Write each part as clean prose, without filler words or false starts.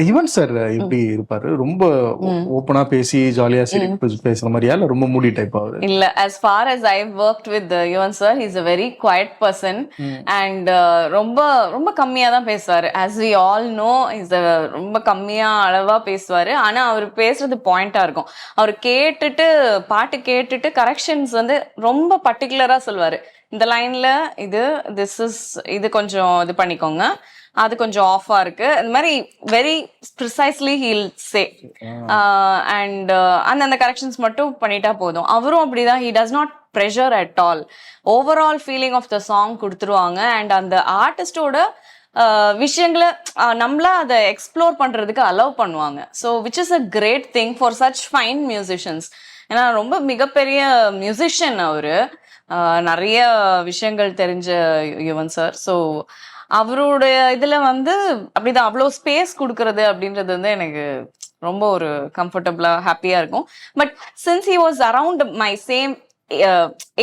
Yuvan sir எப்படி இருப்பாரு? ரொம்ப ஓப்பனா பேசி ஜாலியா சிரிப்பு பேசுற மாதிரியா இல்ல ரொம்ப மூடி டைப் அவரு? இல்ல, as far as I've worked with Yuvan sir, he's a very quiet person and ரொம்ப ரொம்ப கம்மியா தான் பேசுவாரு. As we all know, he's a ரொம்ப கம்மியா அளவா பேசுவாரு. ஆனா அவர் பேசுறது பாயிண்டா இருக்கும். அவர் கேட்டுட்டு பாட்டு கேட்டுட்டு கரெக்ஷன்ஸ் வந்து ரொம்ப பர்டிகுலரா சொல்லுவாரு. இந்த லைன்ல இது கொஞ்சம் இது பண்ணிக்கோங்க, அது கொஞ்சம் ஆஃபா இருக்கு, இந்த மாதிரி very precisely he'll say. And அந்த கரெக்ஷன்ஸ் மட்டும் பண்ணிட்டா போதும். அவரும் அப்படிதான், he does not pressure at all. Overall feeling of the song கொடுத்துருவாங்க. அண்ட் அந்த ஆர்டிஸ்டோட விஷயங்களை நம்மளா அதை எக்ஸ்ப்ளோர் பண்றதுக்கு அலோவ் பண்ணுவாங்க. So which is a great thing for such fine musicians. ஏன்னா ரொம்ப மிகப்பெரிய மியூசிஷியன் அவரு, நிறைய விஷயங்கள் தெரிஞ்ச யுவன் சார். ஸோ அவருடைய இதுல வந்து அப்படிதான் அவ்வளோ ஸ்பேஸ் கொடுக்கறது அப்படின்றது வந்து எனக்கு ரொம்ப ஒரு கம்ஃபர்டபுளா ஹாப்பியா இருக்கும். But since he was around my same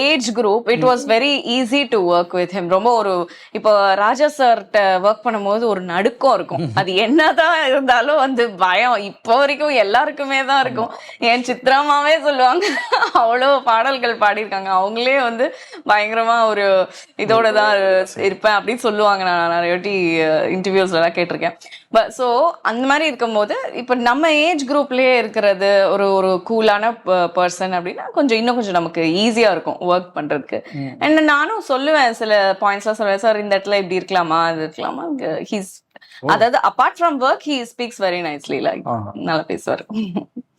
age group, it was very easy to work with him. ரொம்ப ஒரு இப்போ ராஜா சார்கிட்ட ஒர்க் பண்ணும்போது ஒரு நடுக்கம் இருக்கும். அது என்னதான் இருந்தாலும் வந்து பயம் இப்போ வரைக்கும் எல்லாருக்குமே தான் இருக்கும். என் சித்ராமாவே சொல்லுவாங்க, அவ்வளோ பாடல்கள் பாடியிருக்காங்க, அவங்களே வந்து பயங்கரமா ஒரு இதோட தான் இருப்பேன் அப்படின்னு சொல்லுவாங்க. நான் நிறைய வாட்டி இன்டர்வியூஸ்ல எல்லாம் கேட்டிருக்கேன். ஸோ அந்த மாதிரி இருக்கும்போது இப்போ நம்ம ஏஜ் குரூப்லயே இருக்கிறது ஒரு கூலான பர்சன் அப்படின்னா இன்னும் கொஞ்சம் நமக்கு ஈஸியா இருக்கும் ஒர்க் பண்றதுக்கு. அண்ட் நானும் சொல்லுவேன், சில பாயிண்ட்ஸ்லாம் சொல்லுவேன், சார் இந்த இடத்துல இப்படி இருக்கலாமா, அது இருக்கலாமா. அதாவது apart from work he speaks very nicely, like நல்லா பேசுவார்.